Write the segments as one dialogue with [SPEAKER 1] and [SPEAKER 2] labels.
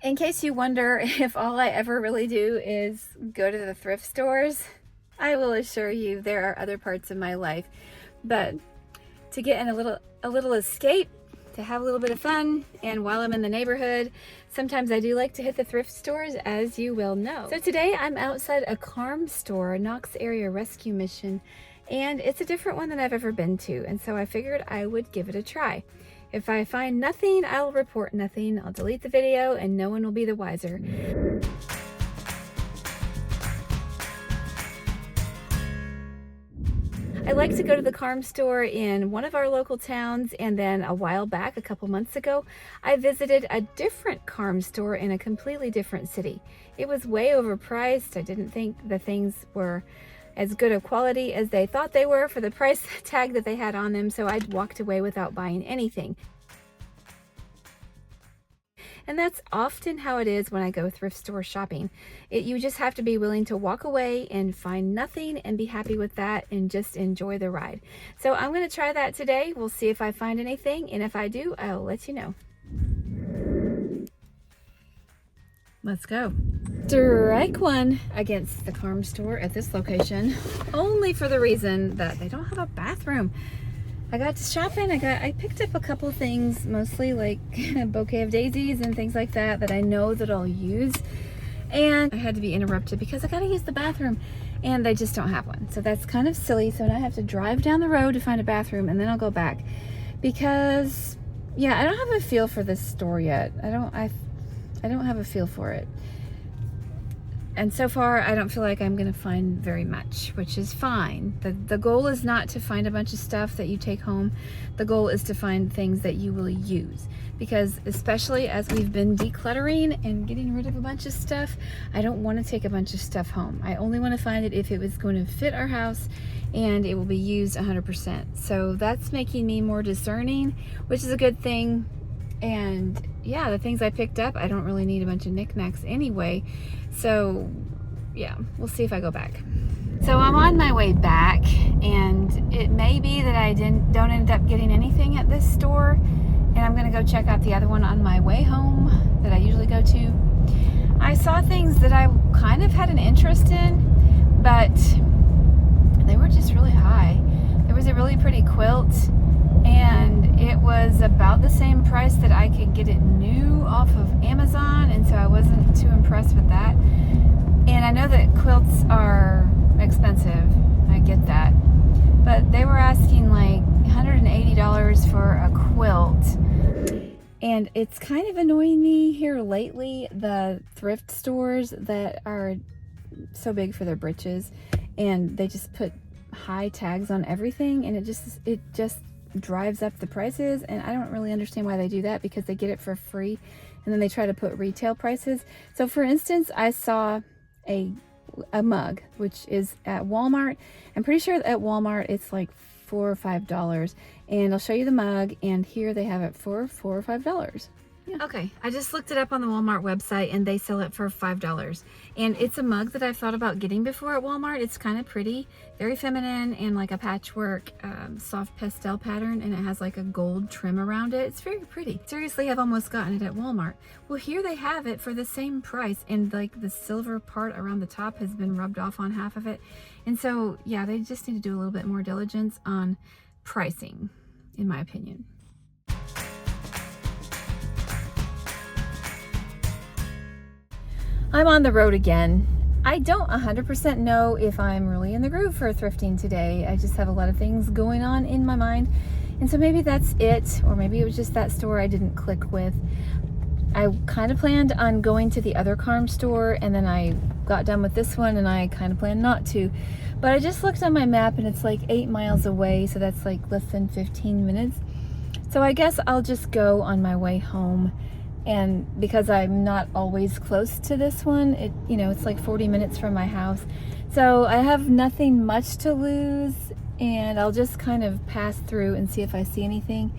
[SPEAKER 1] In case you wonder if all I ever really do is go to the thrift stores, I will assure you there are other parts of my life. But to get in a little escape, to have a little bit of fun, and while I'm in the neighborhood, sometimes I do like to hit the thrift stores, as you will know. So today I'm outside a KARM store, Knox Area Rescue Mission, and it's a different one than I've ever been to, and so I figured I would give it a try. If I find nothing, I'll report nothing. I'll delete the video and no one will be the wiser. I like to go to the KARM store in one of our local towns, and then a while back, a couple months ago, I visited a different KARM store in a completely different city. It was way overpriced. I didn't think the things were as good of quality as they thought they were for the price tag that they had on them, so I walked away without buying anything. And that's often how it is when I go thrift store shopping. You just have to be willing to walk away and find nothing and be happy with that and just enjoy the ride. So I'm going to try that today. We'll see if I find anything, and if I do, I'll let you know. Let's go. Strike one against the KARM store at this location, only for the reason that they don't have a bathroom. I got to shopping. I picked up a couple things, mostly like a bouquet of daisies and things like that I know that I'll use. And I had to be interrupted because I gotta use the bathroom and they just don't have one. So that's kind of silly. So now I have to drive down the road to find a bathroom, and then I'll go back because, yeah, I don't have a feel for this store yet. I don't have a feel for it. And so far, I don't feel like I'm going to find very much, which is fine. The goal is not to find a bunch of stuff that you take home. The goal is to find things that you will use. Because especially as we've been decluttering and getting rid of a bunch of stuff, I don't want to take a bunch of stuff home. I only want to find it if it was going to fit our house and it will be used 100%. So that's making me more discerning, which is a good thing. And yeah, the things I picked up, I don't really need a bunch of knickknacks anyway. So yeah, we'll see if I go back. So I'm on my way back, and it may be that I don't end up getting anything at this store, and I'm gonna go check out the other one on my way home that I usually go to. I saw things that I kind of had an interest in, but they were just really high. There was a really pretty quilt, and it was about the same price that I could get it new off of Amazon, and so I wasn't too impressed with that. And I know that quilts are expensive, I get that, but they were asking like $180 for a quilt. And it's kind of annoying me here lately, the thrift stores that are so big for their britches, and they just put high tags on everything, and it just drives up the prices. And I don't really understand why they do that, because they get it for free and then they try to put retail prices. So for instance, I saw a mug, which is at Walmart. I'm pretty sure at Walmart it's like $4 or $5, and I'll show you the mug, and here they have it for $4 or $5. Yeah. Okay, I just looked it up on the Walmart website, and they sell it for $5. And it's a mug that I've thought about getting before at Walmart. It's kind of pretty, very feminine, and like a patchwork, soft pastel pattern, and it has like a gold trim around it. It's very pretty. Seriously, I've almost gotten it at Walmart. Well, here they have it for the same price, and like the silver part around the top has been rubbed off on half of it. And so, yeah, they just need to do a little bit more diligence on pricing, in my opinion. I'm on the road again. I don't 100% know if I'm really in the groove for thrifting today. I just have a lot of things going on in my mind. And so maybe that's it, or maybe it was just that store I didn't click with. I kind of planned on going to the other KARM store, and then I got done with this one and I kind of planned not to. But I just looked on my map, and it's like 8 miles away, so that's like less than 15 minutes. So I guess I'll just go on my way home. And because I'm not always close to this one, it's like 40 minutes from my house. So I have nothing much to lose, and I'll just kind of pass through and see if I see anything.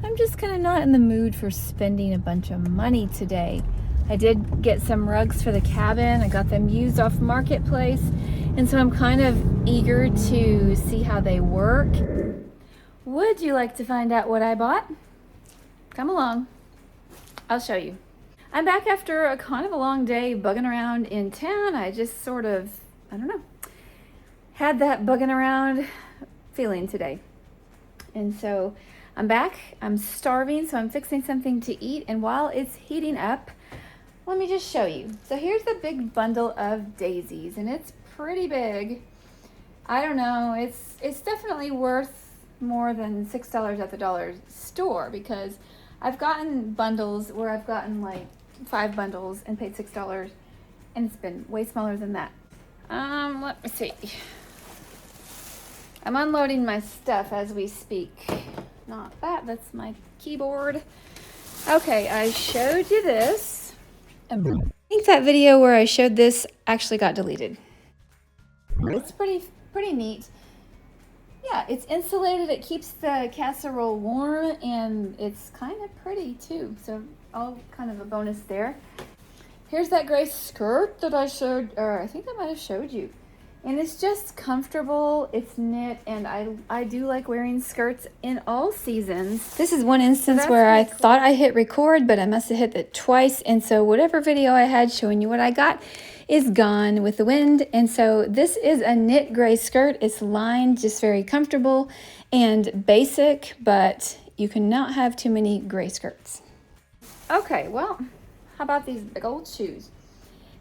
[SPEAKER 1] I'm just kind of not in the mood for spending a bunch of money today. I did get some rugs for the cabin. I got them used off Marketplace, and so I'm kind of eager to see how they work. Would you like to find out what I bought? Come along. I'll show you. I'm back after a kind of a long day bugging around in town. I just sort of, I don't know, had that bugging around feeling today. And so I'm back, I'm starving, so I'm fixing something to eat. And while it's heating up, let me just show you. So here's the big bundle of daisies, and it's pretty big. I don't know, it's definitely worth more than $6 at the dollar store, because I've gotten bundles where I've gotten like 5 bundles and paid $6, and it's been way smaller than that. Let me see. I'm unloading my stuff as we speak. Not that, that's my keyboard. Okay, I showed you this. I think that video where I showed this actually got deleted. It's pretty neat. Yeah, it's insulated, it keeps the casserole warm, and it's kind of pretty too. So all kind of a bonus there. Here's that gray skirt that I showed, or I think I might have showed you. And it's just comfortable, it's knit, and I do like wearing skirts in all seasons. This is one instance where I thought I hit record, but I must have hit it twice. And so whatever video I had showing you what I got is gone with the wind. And so this is a knit gray skirt. It's lined, just very comfortable and basic, but you cannot have too many gray skirts. Okay, well, how about these big old shoes?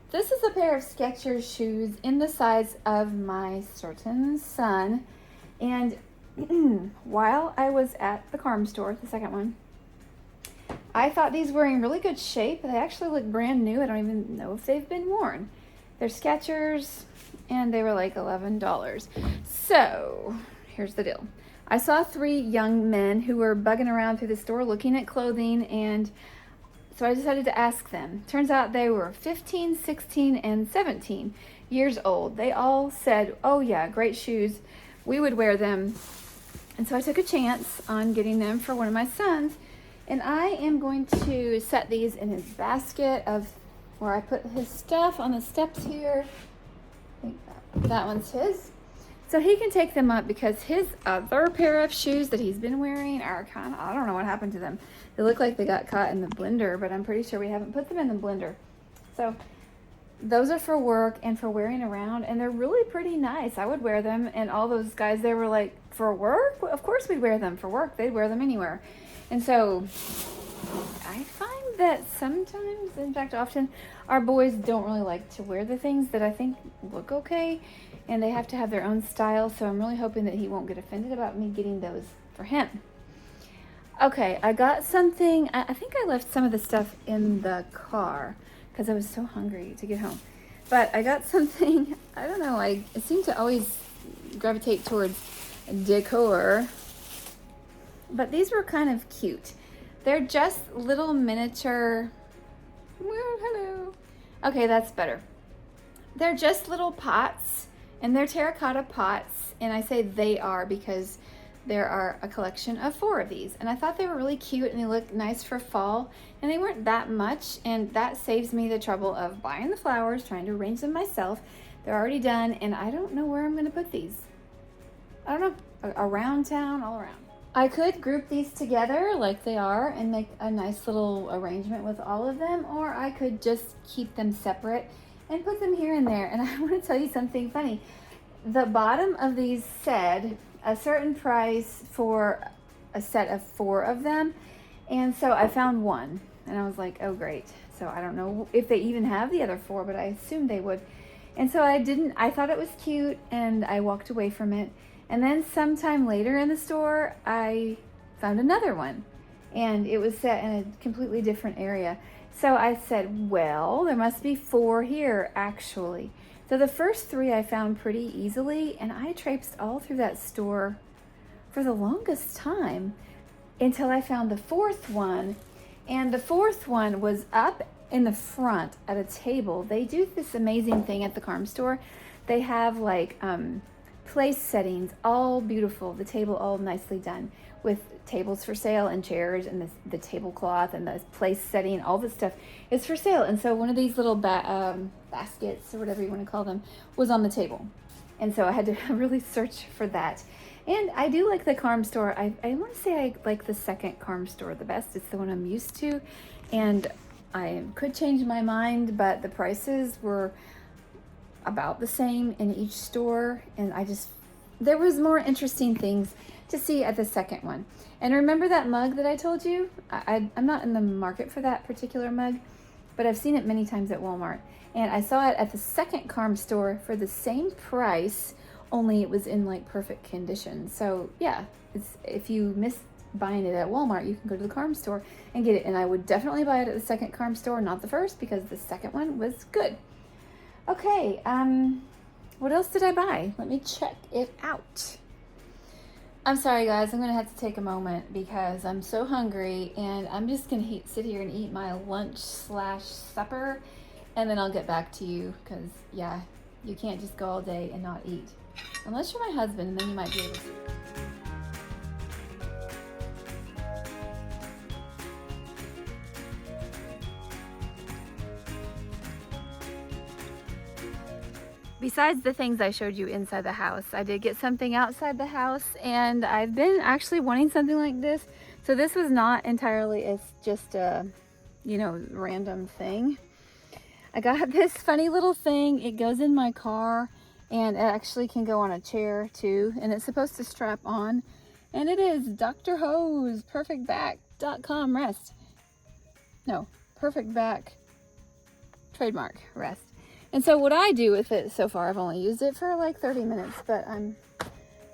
[SPEAKER 1] This is a pair of Skechers shoes in the size of my certain son. And while I was at the KARM store, the second one, I thought these were in really good shape. They actually look brand new. I don't even know if they've been worn. They're Skechers, and they were like $11. So here's the deal. I saw 3 young men who were bugging around through the store looking at clothing, and so I decided to ask them. Turns out they were 15, 16, and 17 years old. They all said, oh yeah, great shoes. We would wear them. And so I took a chance on getting them for one of my sons. And I am going to set these in his basket of where I put his stuff on the steps here. I think that one's his. So he can take them up, because his other pair of shoes that he's been wearing are kind of, I don't know what happened to them. They look like they got caught in the blender, but I'm pretty sure we haven't put them in the blender. So those are for work and for wearing around, and they're really pretty nice. I would wear them, and all those guys, they were like, for work? Of course we'd wear them for work. They'd wear them anywhere. And so I find that sometimes, in fact often, our boys don't really like to wear the things that I think look okay, and they have to have their own style. So I'm really hoping that he won't get offended about me getting those for him. Okay, I got something. I think I left some of the stuff in the car because I was so hungry to get home. But I got something, I don't know, I seem to always gravitate towards decor. But these were kind of cute. They're just little miniature, well, hello. Okay, that's better. They're just little pots, and they're terracotta pots. And I say they are because there are a collection of 4 of these. And I thought they were really cute, and they look nice for fall. And they weren't that much, and that saves me the trouble of buying the flowers, trying to arrange them myself. They're already done, and I don't know where I'm gonna put these. I don't know, around town, all around. I could group these together like they are and make a nice little arrangement with all of them, or I could just keep them separate and put them here and there. And I want to tell you something funny. The bottom of these said a certain price for a set of 4 of them, and so I found one, and I was like, oh great. So I don't know if they even have the other 4, but I assumed they would. And so I thought it was cute, and I walked away from it. And then sometime later in the store, I found another one, and it was set in a completely different area. So I said, well, there must be 4 here actually. So the first 3 I found pretty easily, and I traipsed all through that store for the longest time until I found the 4th one. And the 4th one was up in the front at a table. They do this amazing thing at the KARM store. They have like place settings, all beautiful, the table all nicely done with tables for sale and chairs, and the tablecloth and the place setting, all this stuff is for sale. And so one of these little baskets, or whatever you want to call them, was on the table. And so I had to really search for that. And I do like the KARM store. I want to say I like the second KARM store the best. It's the one I'm used to. And I could change my mind, but the prices were about the same in each store, and there was more interesting things to see at the second one. And remember that mug that I told you? I'm not in the market for that particular mug, but I've seen it many times at Walmart. And I saw it at the second KARM store for the same price, only it was in like perfect condition. So yeah, if you missed buying it at Walmart, you can go to the KARM store and get it. And I would definitely buy it at the second KARM store, not the first, because the second one was good. Okay, what else did I buy? Let me check it out. I'm sorry guys, I'm gonna have to take a moment because I'm so hungry, and I'm just gonna sit here and eat my lunch/supper, and then I'll get back to you, because yeah, you can't just go all day and not eat. Unless you're my husband, and then you might be able to. Besides the things I showed you inside the house, I did get something outside the house, and I've been actually wanting something like this. So this was not entirely, it's just a, random thing. I got this funny little thing. It goes in my car, and it actually can go on a chair too, and it's supposed to strap on. And it is Dr. Ho's perfectback.com rest. No, perfect back trademark rest. And so what I do with it so far, I've only used it for like 30 minutes, but I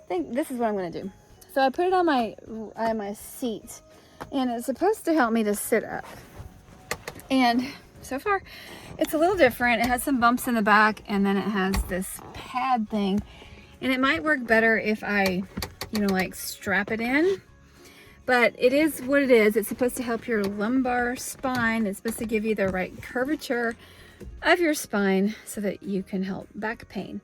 [SPEAKER 1] think this is what I'm gonna do. So I put it on my seat, and it's supposed to help me to sit up. And so far, it's a little different. It has some bumps in the back, and then it has this pad thing. And it might work better if I, like strap it in. But it is what it is. It's supposed to help your lumbar spine. It's supposed to give you the right curvature of your spine so that you can help back pain.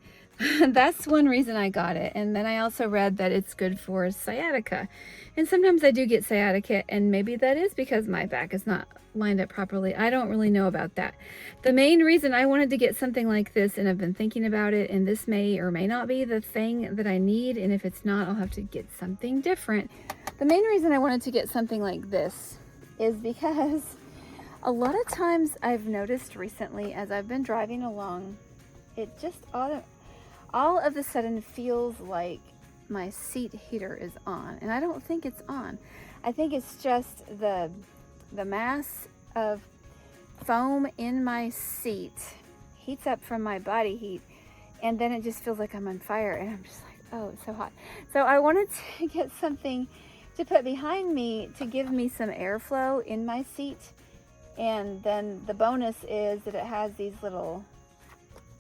[SPEAKER 1] That's one reason I got it. And then I also read that it's good for sciatica. And sometimes I do get sciatica, and maybe that is because my back is not lined up properly. I don't really know about that. The main reason I wanted to get something like this, and I've been thinking about it, and this may or may not be the thing that I need, and if it's not, I'll have to get something different. The main reason I wanted to get something like this is because a lot of times I've noticed recently as I've been driving along, it just all of a sudden feels like my seat heater is on, and I don't think it's on. I think it's just the mass of foam in my seat heats up from my body heat, and then it just feels like I'm on fire, and I'm just like, oh, it's so hot. So I wanted to get something to put behind me to give me some airflow in my seat. And then the bonus is that it has these little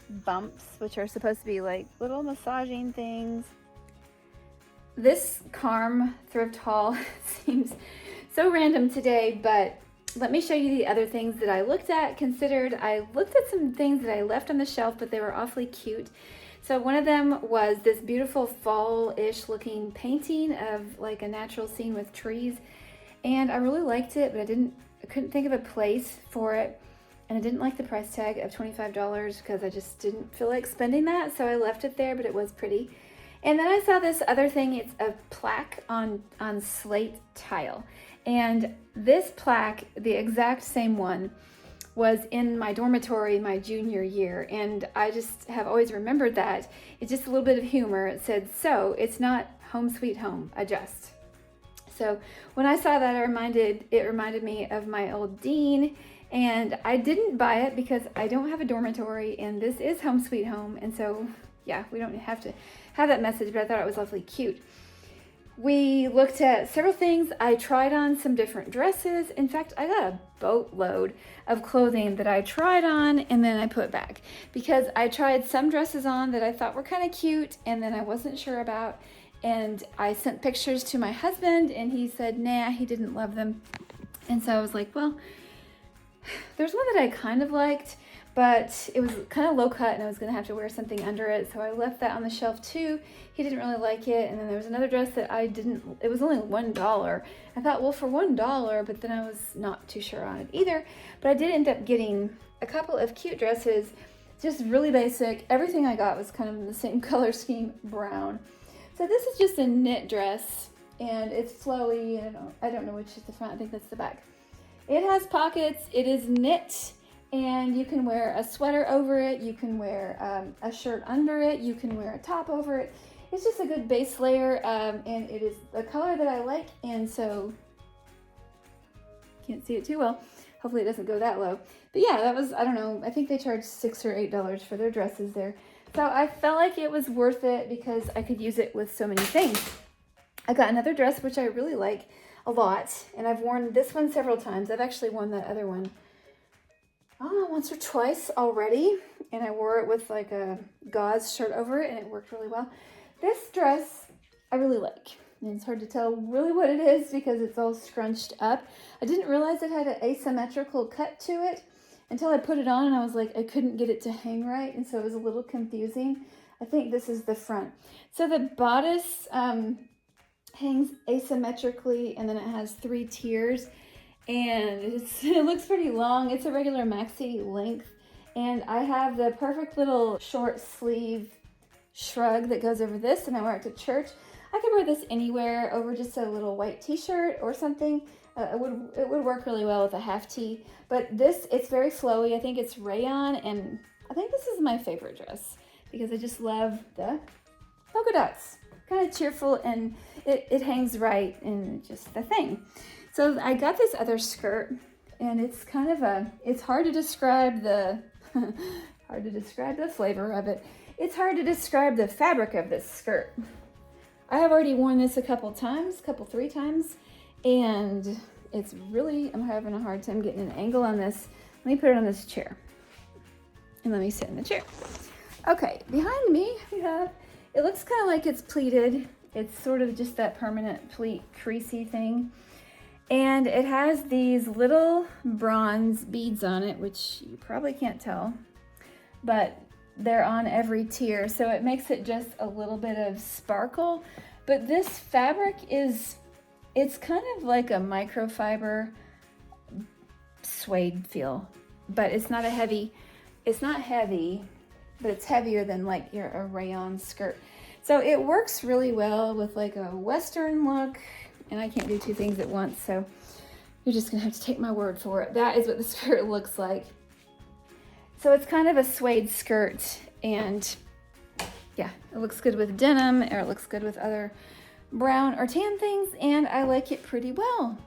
[SPEAKER 1] bumps, which are supposed to be like little massaging things. This KARM thrift haul seems so random today, but let me show you the other things that I looked at, considered. I looked at some things that I left on the shelf, but they were awfully cute. So one of them was this beautiful fall-ish looking painting of like a natural scene with trees. And I really liked it, but I couldn't think of a place for it, and I didn't like the price tag of $25 because I just didn't feel like spending that, so I left it there, but it was pretty. And then I saw this other thing. It's a plaque on slate tile, and this plaque, the exact same one, was in my dormitory my junior year, and I just have always remembered that. It's just a little bit of humor. It said, "So it's not home sweet home, adjust." So when I saw that, it reminded me of my old dean, and I didn't buy it because I don't have a dormitory, and this is home sweet home, and so yeah, we don't have to have that message, but I thought it was awfully cute. We looked at several things. I tried on some different dresses. In fact, I got a boatload of clothing that I tried on and then I put back, because I tried some dresses on that I thought were kind of cute and then I wasn't sure about. And I sent pictures to my husband, and he said, nah, he didn't love them. And so I was like, well, there's one that I kind of liked, but it was kind of low cut and I was going to have to wear something under it. So I left that on the shelf too. He didn't really like it. And then there was another dress that it was only $1. I thought, well, for $1, but then I was not too sure on it either. But I did end up getting a couple of cute dresses, just really basic. Everything I got was kind of in the same color scheme, brown. So this is just a knit dress, and it's flowy. I don't know which is the front. I think that's the back. It has pockets, it is knit, and you can wear a sweater over it, you can wear a shirt under it, you can wear a top over it. It's just a good base layer, and it is the color that I like, and so, can't see it too well. Hopefully it doesn't go that low. But yeah, that was, I don't know, I think they charged $6 or $8 for their dresses there. So I felt like it was worth it because I could use it with so many things. I got another dress, which I really like a lot, and I've worn this one several times. I've actually worn that other one, I don't know, once or twice already, and I wore it with like a gauze shirt over it, and it worked really well. This dress I really like, and it's hard to tell really what it is because it's all scrunched up. I didn't realize it had an asymmetrical cut to it until I put it on, and I was like, I couldn't get it to hang right, and so it was a little confusing. I think this is the front. So the bodice hangs asymmetrically, and then it has 3 tiers, and it looks pretty long. It's a regular maxi length, and I have the perfect little short sleeve shrug that goes over this, and I wear it to church. I could wear this anywhere over just a little white t-shirt or something. It would work really well with a half tee, but this, it's very flowy. I think it's rayon, and I think this is my favorite dress because I just love the polka dots. Kind of cheerful, and it hangs right, and just the thing. So I got this other skirt, and it's kind of it's hard to describe the hard to describe the flavor of it. It's hard to describe the fabric of this skirt. I have already worn this a couple times, 3 times, and it's really, I'm having a hard time getting an angle on this. Let me put it on this chair, and let me sit in the chair. Okay, behind me we have, it looks kind of like it's pleated. It's sort of just that permanent pleat creasy thing. And it has these little bronze beads on it, which you probably can't tell, but they're on every tier. So it makes it just a little bit of sparkle. But this fabric is, it's kind of like a microfiber suede feel, but it's not heavy, but it's heavier than like a rayon skirt. So it works really well with like a Western look, and I can't do 2 things at once, so you're just gonna have to take my word for it. That is what the skirt looks like. So it's kind of a suede skirt, and yeah, it looks good with denim, or it looks good with other brown or tan things, and I like it pretty well.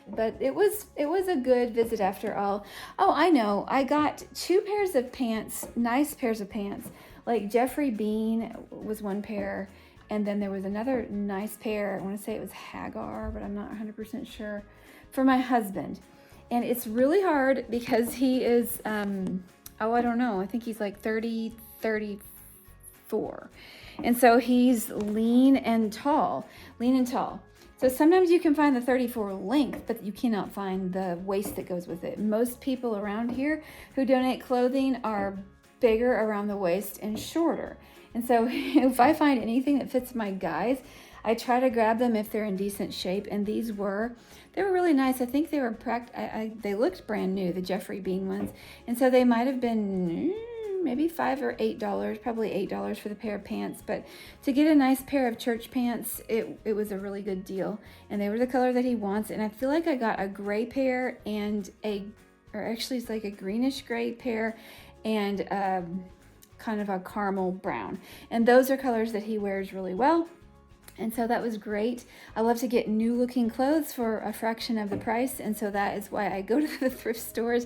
[SPEAKER 1] But it was a good visit after all. Oh, I know, I got 2 pairs of pants, nice pairs of pants. Like Jeffrey Bean was 1 pair, and then there was another nice pair, I want to say it was Hagar, but I'm not 100% sure, for my husband. And it's really hard because he is, I don't know, I think he's like 30, 34. And so he's lean and tall. So sometimes you can find the 34 length, but you cannot find the waist that goes with it. Most people around here who donate clothing are bigger around the waist and shorter. And so if I find anything that fits my guys, I try to grab them if they're in decent shape, and they were really nice. I think they were they looked brand new, the Jeffrey Bean ones, and so they might have been maybe $5 or $8, probably $8 for the pair of pants. But to get a nice pair of church pants, it was a really good deal, and they were the color that he wants. And I feel like I got a gray pair and or actually it's like a greenish gray pair and kind of a caramel brown, and those are colors that he wears really well. And so that was great. I love to get new looking clothes for a fraction of the price, and so that is why I go to the thrift stores.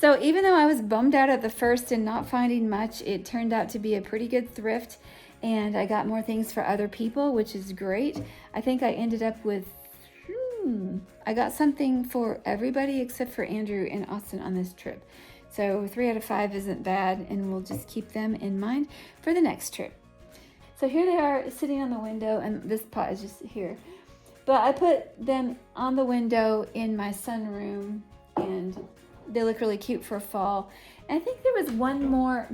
[SPEAKER 1] So even though I was bummed out at the first and not finding much, it turned out to be a pretty good thrift, and I got more things for other people, which is great. I think I ended up with I got something for everybody except for Andrew and Austin on this trip. So 3 out of 5 isn't bad, and we'll just keep them in mind for the next trip. So here they are sitting on the window, and this pot is just here. But I put them on the window in my sunroom, and they look really cute for fall. And I think there was one more.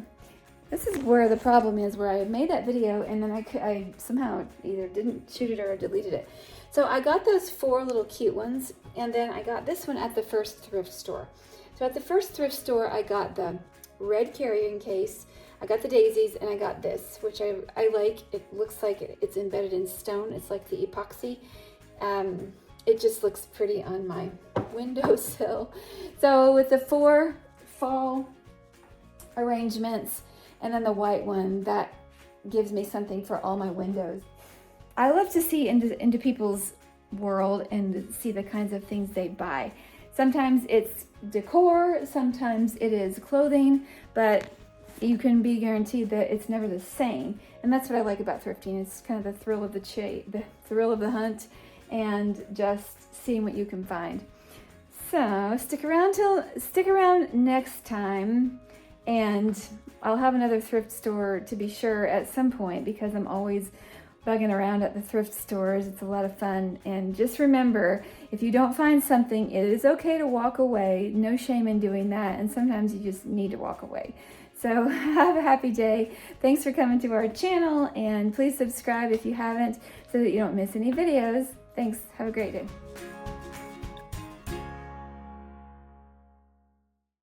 [SPEAKER 1] This is where the problem is, where I made that video and then I somehow either didn't shoot it or deleted it. So I got those 4 little cute ones, and then I got this one at the first thrift store. So at the first thrift store, I got the red carrying case, I got the daisies, and I got this, which I like. It looks like it's embedded in stone. It's like the epoxy. it just looks pretty on my windowsill. So with the 4 fall arrangements and then the white one, that gives me something for all my windows. I love to see into people's world and see the kinds of things they buy. Sometimes it's decor, sometimes it is clothing, but you can be guaranteed that it's never the same. And that's what I like about thrifting. It's kind of the thrill of the thrill of the hunt, and just seeing what you can find. So stick around next time, and I'll have another thrift store to be sure at some point, because I'm always bugging around at the thrift stores. It's a lot of fun. And just remember, if you don't find something, it is okay to walk away. No shame in doing that. And sometimes you just need to walk away. So have a happy day. Thanks for coming to our channel, and please subscribe if you haven't so that you don't miss any videos. Thanks. Have a great day.